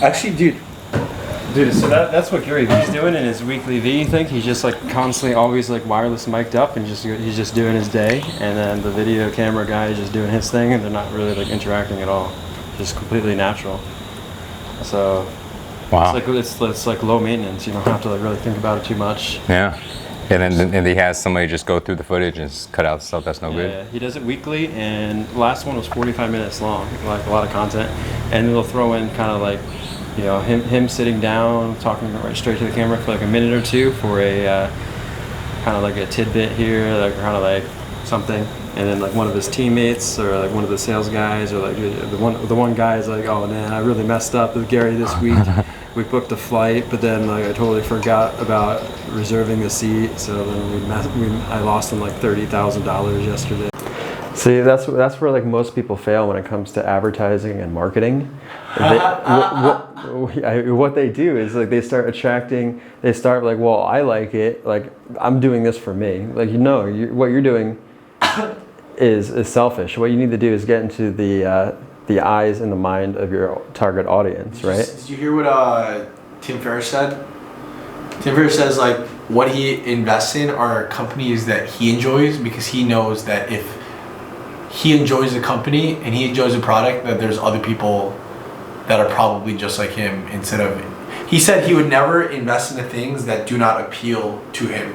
Actually, dude, so that's what Gary Vee's doing in his weekly V. You think he's just like constantly, always like wireless mic'd up, and he's just doing his day, and then the video camera guy is just doing his thing, and they're not really like interacting at all, just completely natural. So, wow, it's like low maintenance. You don't have to like really think about it too much. Yeah. And he has somebody just go through the footage and just cut out stuff that's no good. Yeah, he does it weekly, and the last one was 45 minutes long, like a lot of content, and they'll throw in kind of like, you know, him sitting down, talking right straight to the camera for like a minute or two for a kind of like a tidbit here, like kind of like something, and then like one of his teammates or like one of the sales guys or like the one guy is like, oh man, I really messed up with Gary this week. We booked a flight, but then like I totally forgot about reserving the seat, so then I lost him like $30,000 yesterday. See, that's where like most people fail when it comes to advertising and marketing. What they do is like they start like, well, I like it, like I'm doing this for me. Like, you know, what you're doing is selfish. What you need to do is get into the eyes and the mind of your target audience, right? Did you hear what Tim Ferriss said? Tim Ferriss says like what he invests in are companies that he enjoys, because he knows that if he enjoys a company and he enjoys a product, that there's other people that are probably just like him. He said he would never invest in the things that do not appeal to him.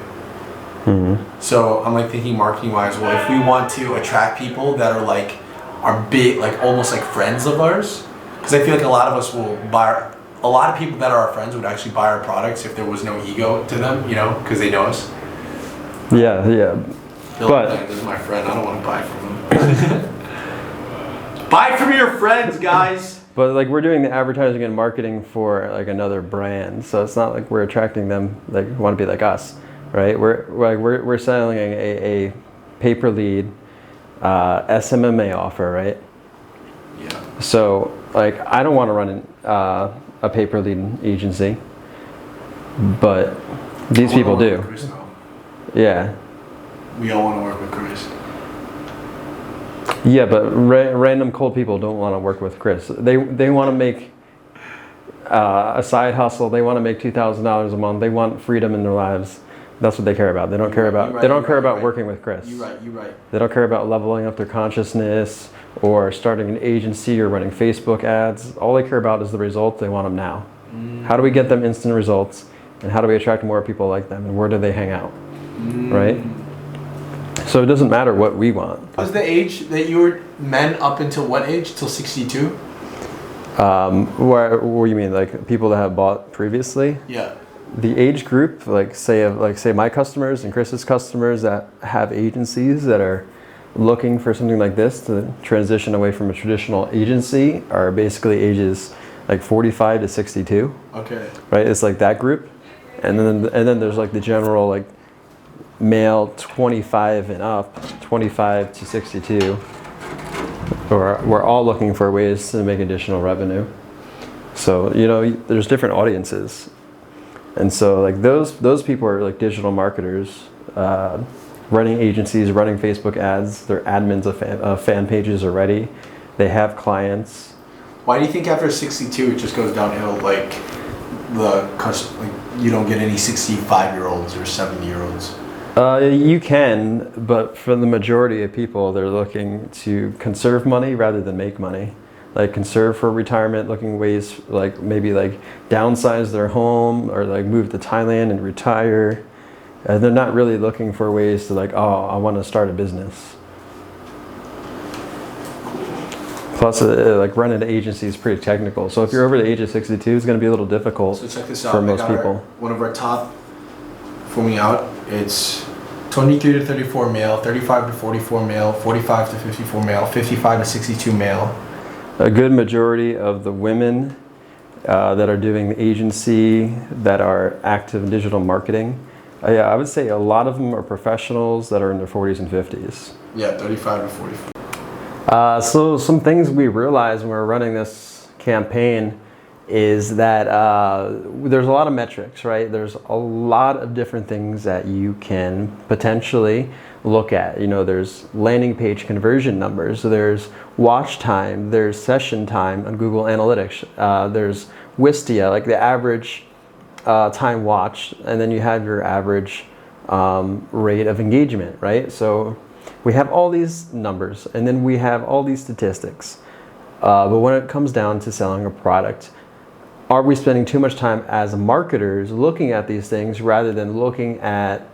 Mm-hmm. So I'm like thinking marketing wise, well, if we want to attract people that are like are big, like almost like friends of ours, because I feel like a lot of us will buy, a lot of people that are our friends would actually buy our products if there was no ego to them, you know, because they know us. Yeah. But like, this is my friend, I don't want to buy from him. Buy from your friends, guys. But like we're doing the advertising and marketing for like another brand, so it's not like we're attracting them like who want to be like us, right? We're selling a pay per lead SMMA offer, right? Yeah. So like I don't want to run a pay per lead agency, but these people do. Chris, yeah. We all want to work with Chris. Yeah, but random cold people don't want to work with Chris. They want to make a side hustle. They want to make $2,000 a month. They want freedom in their lives. That's what they care about. They don't care about working with Chris. You're right. They don't care about leveling up their consciousness or starting an agency or running Facebook ads. All they care about is the results. They want them now. How do we get them instant results? And how do we attract more people like them? And where do they hang out? Right? So it doesn't matter what we want. Was the age that you were men up until what age? Till 62? What do you mean? Like people that have bought previously? Yeah. The age group, like say my customers and Chris's customers that have agencies that are looking for something like this to transition away from a traditional agency are basically ages like 45 to 62. Okay. Right? It's like that group. And then there's like the general like male 25 and up, 25 to 62. We're all looking for ways to make additional revenue. So, you know, there's different audiences. And so like those people are like digital marketers, running agencies, running Facebook ads. They're admins of fan pages already. They have clients. Why do you think after 62 it just goes downhill? Like you don't get any 65-year-olds or 70-year-olds? You can, but for the majority of people, they're looking to conserve money rather than make money. Like conserve for retirement, looking ways like maybe like downsize their home or like move to Thailand and retire. They're not really looking for ways to like, oh, I want to start a business. Plus, like running an agency is pretty technical. So if you're over the age of 62, it's going to be a little difficult for most people. One of our top performing out, it's 23 to 34 male, 35 to 44 male, 45 to 54 male, 55 to 62 male. A good majority of the women that are doing the agency that are active in digital marketing, I would say a lot of them are professionals that are in their 40s and 50s. Yeah, 35 to 44. So some things we realized when we were running this campaign is that there's a lot of metrics, right? There's a lot of different things that you can potentially look at. You know, there's landing page conversion numbers, there's watch time, there's session time on Google Analytics, there's Wistia, like the average time watched, and then you have your average rate of engagement, right? So we have all these numbers, and then we have all these statistics. But when it comes down to selling a product, are we spending too much time as marketers looking at these things rather than looking at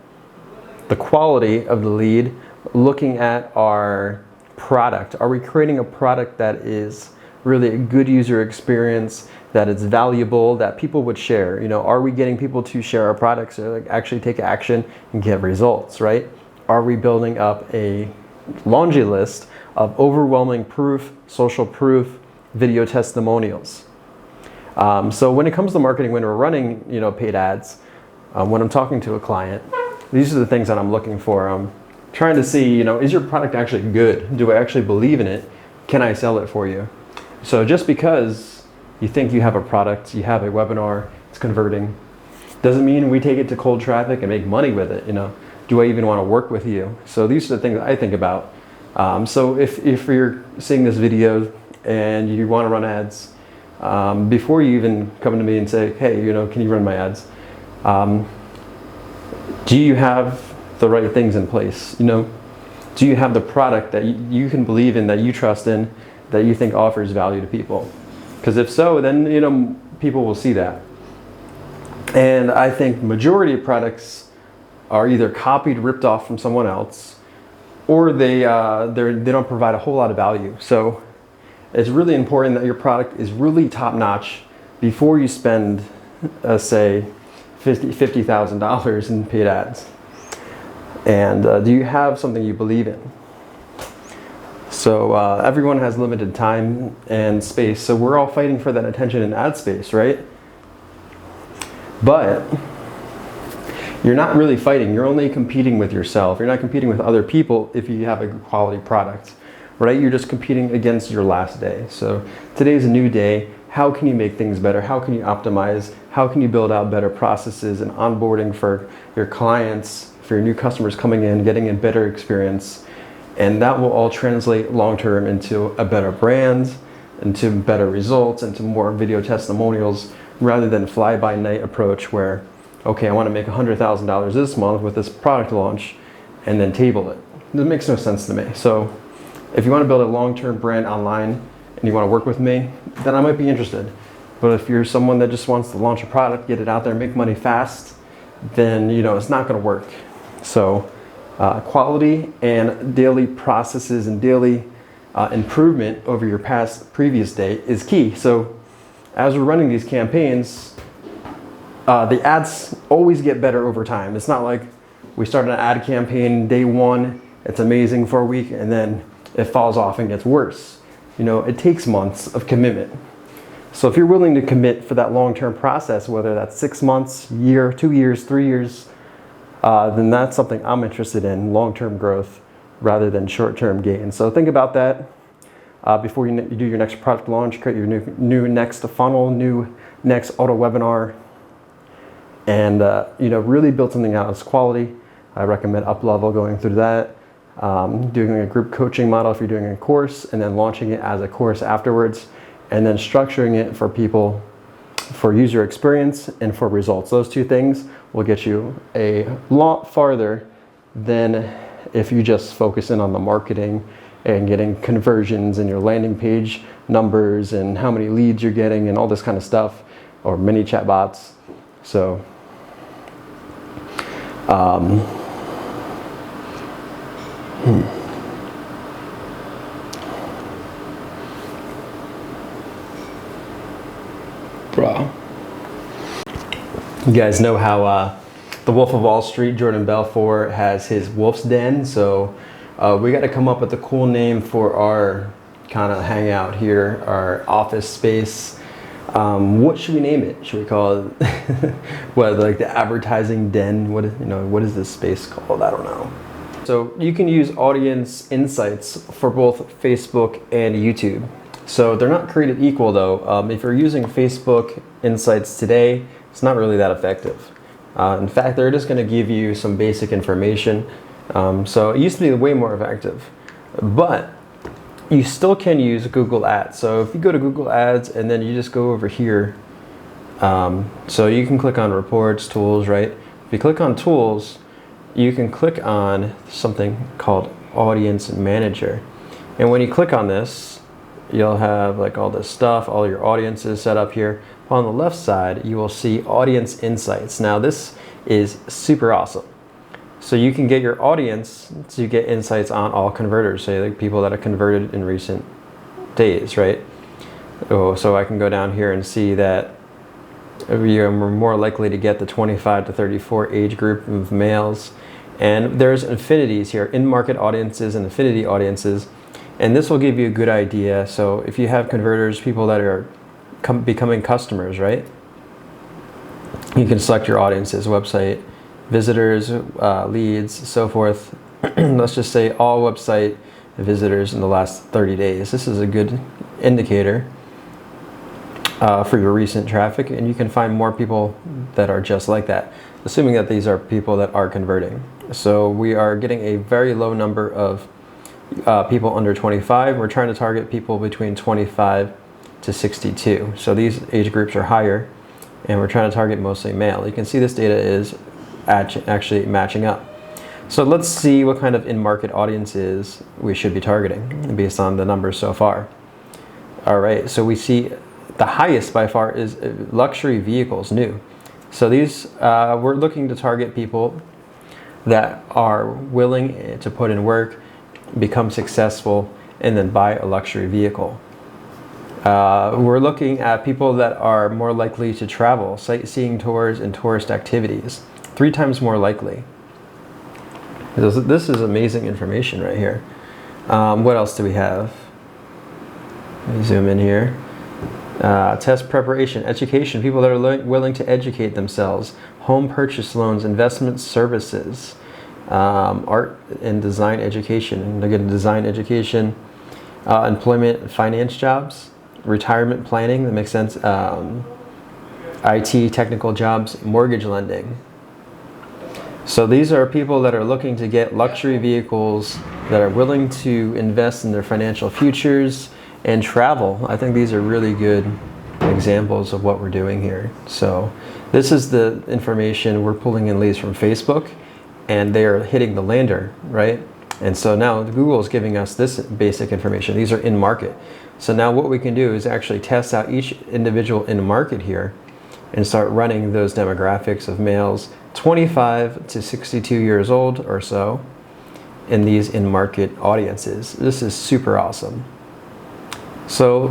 the quality of the lead, looking at our product? Are we creating a product that is really a good user experience, that it's valuable, that people would share? You know, are we getting people to share our products or like actually take action and get results, right? Are we building up a laundry list of overwhelming proof, social proof, video testimonials? So when it comes to marketing, when we're running, you know, paid ads, when I'm talking to a client, these are the things that I'm looking for. I'm trying to see, you know, is your product actually good? Do I actually believe in it? Can I sell it for you? So just because you think you have a product, you have a webinar, it's converting, doesn't mean we take it to cold traffic and make money with it. You know, do I even want to work with you? So these are the things that I think about. So if you're seeing this video and you want to run ads, before you even come to me and say, hey, you know, can you run my ads? Do you have the right things in place? You know, do you have the product that you can believe in, that you trust in, that you think offers value to people? Because if so, then, you know, people will see that. And I think majority of products are either copied, ripped off from someone else, or they don't provide a whole lot of value. So it's really important that your product is really top notch before you spend, say, $50,000 in paid ads. And do you have something you believe in? So everyone has limited time and space, so we're all fighting for that attention and ad space, right? But you're not really fighting, you're only competing with yourself. You're not competing with other people if you have a good quality product, right? You're just competing against your last day. So today's a new day. How can you make things better? How can you optimize? How can you build out better processes and onboarding for your clients, for your new customers coming in, getting a better experience? And that will all translate long-term into a better brand, into better results, into more video testimonials, rather than fly-by-night approach where, okay, I want to make $100,000 this month with this product launch and then table it. It makes no sense to me. So if you want to build a long-term brand online and you want to work with me, then I might be interested. But if you're someone that just wants to launch a product, get it out there, make money fast, then, you know, it's not going to work. So quality and daily processes and daily improvement over your previous day is key. So as we're running these campaigns, the ads always get better over time. It's not like we start an ad campaign day one, it's amazing for a week, and then it falls off and gets worse. You know, it takes months of commitment. So if you're willing to commit for that long-term process, whether that's 6 months, year, 2 years, 3 years, then that's something I'm interested in, long-term growth rather than short-term gain. So think about that before you do your next product launch, create your new next funnel, new next auto webinar, and you know, really build something out that's quality. I recommend UpLevel, going through that, doing a group coaching model if you're doing a course, and then launching it as a course afterwards, and then structuring it for people for user experience and for results. Those two things will get you a lot farther than if you just focus in on the marketing and getting conversions and your landing page numbers and how many leads you're getting and all this kind of stuff, or mini chatbots. So Bro. You guys know how the Wolf of Wall Street, Jordan Belfort, has his Wolf's Den. So we got to come up with a cool name for our kind of hangout here, our office space. What should we name it? Should we call it what, like the advertising den? What is this space called? I don't know. So you can use audience insights for both Facebook and YouTube. So they're not created equal though. If you're using Facebook Insights today, it's not really that effective. In fact, they're just going to give you some basic information. So it used to be way more effective. But you still can use Google Ads. So if you go to Google Ads and then you just go over here, so you can click on Reports, Tools, right? If you click on Tools, you can click on something called Audience Manager. And when you click on this, you'll have like all this stuff, all your audiences set up here. On the left side, you will see Audience Insights. Now this is super awesome. So you can get your audience to get insights on all converters, say like people that are converted in recent days, right? Oh, so I can go down here and see that you're more likely to get the 25 to 34 age group of males. And there's affinities here, in-market audiences and affinity audiences. And this will give you a good idea. So if you have converters, people that are becoming customers, right? You can select your audiences, website, visitors, leads, so forth. Let's just say all website visitors in the last 30 days. This is a good indicator for your recent traffic, and you can find more people that are just like that, assuming that these are people that are converting. So we are getting a very low number of people under 25. We're trying to target people between 25 to 62. So these age groups are higher, and we're trying to target mostly male. You can see this data is actually matching up. So let's see what kind of in-market audiences we should be targeting based on the numbers so far. All right, so we see the highest by far is luxury vehicles, new. So these, we're looking to target people that are willing to put in work, become successful, and then buy a luxury vehicle. We're looking at people that are more likely to travel, sightseeing tours and tourist activities. 3 times more likely. This is amazing information right here. What else do we have? Let me zoom in here. Test preparation, education, people that are willing to educate themselves, home purchase loans, investment services, art and design education, and again, design education, employment, finance jobs, retirement planning, that makes sense, IT, technical jobs, mortgage lending. So these are people that are looking to get luxury vehicles, that are willing to invest in their financial futures and travel. I think these are really good examples of what we're doing here. So this is the information. We're pulling in leads from Facebook, and they are hitting the lander, right? And so now Google is giving us this basic information. These are in market. So now what we can do is actually test out each individual in market here and start running those demographics of males 25 to 62 years old or so in these in-market audiences. This is super awesome. So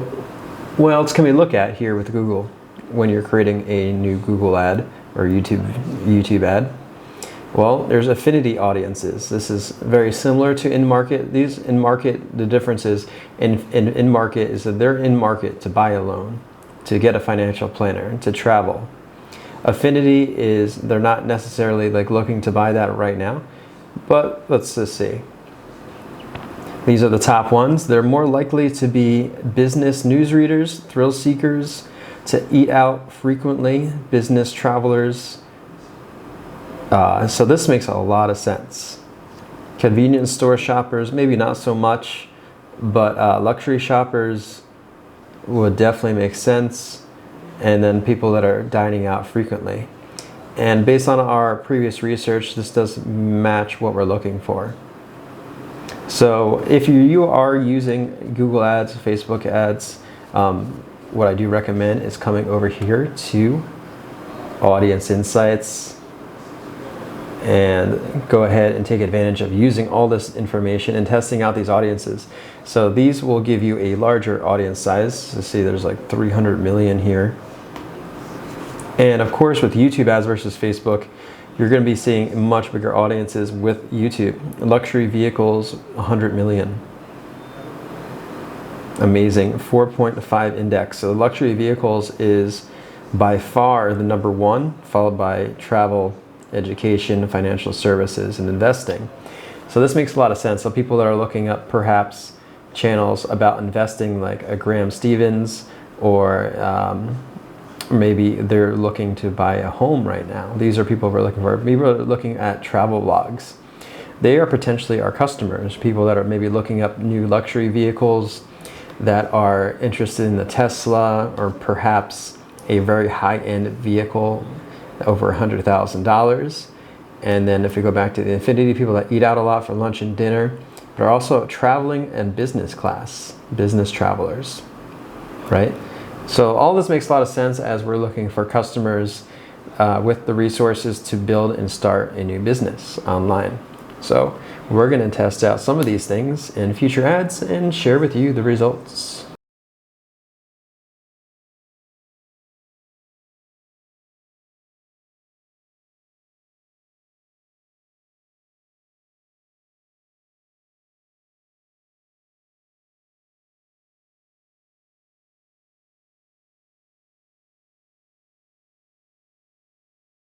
what else can we look at here with Google when you're creating a new Google ad or YouTube ad? Well, there's affinity audiences. This is very similar to in-market. These in-market, the difference is in market is that they're in market to buy a loan, to get a financial planner, to travel. Affinity is they're not necessarily like looking to buy that right now, but let's just see. These are the top ones. They're more likely to be business newsreaders, thrill seekers, to eat out frequently, business travelers. So this makes a lot of sense. Convenience store shoppers, maybe not so much, but luxury shoppers would definitely make sense. And then people that are dining out frequently. And based on our previous research, this does match what we're looking for. So if you are using Google Ads, Facebook Ads, what I do recommend is coming over here to Audience Insights and go ahead and take advantage of using all this information and testing out these audiences. So these will give you a larger audience size. So see there's like 300 million here. And of course with YouTube ads versus Facebook, you're going to be seeing much bigger audiences with YouTube. Luxury vehicles, 100 million. Amazing, 4.5 index. So luxury vehicles is by far the number 1, followed by travel, education, financial services, and investing. So this makes a lot of sense. So people that are looking up perhaps channels about investing, like a Graham Stevens, or maybe they're looking to buy a home right now. These are people we're looking for. People are looking at travel vlogs. They are potentially our customers, people that are maybe looking up new luxury vehicles, that are interested in the Tesla, or perhaps a very high-end vehicle over $100,000. And then if we go back to the Infinity, people that eat out a lot for lunch and dinner, but are also traveling and business class, business travelers, right? So all this makes a lot of sense as we're looking for customers with the resources to build and start a new business online. So we're going to test out some of these things in future ads and share with you the results.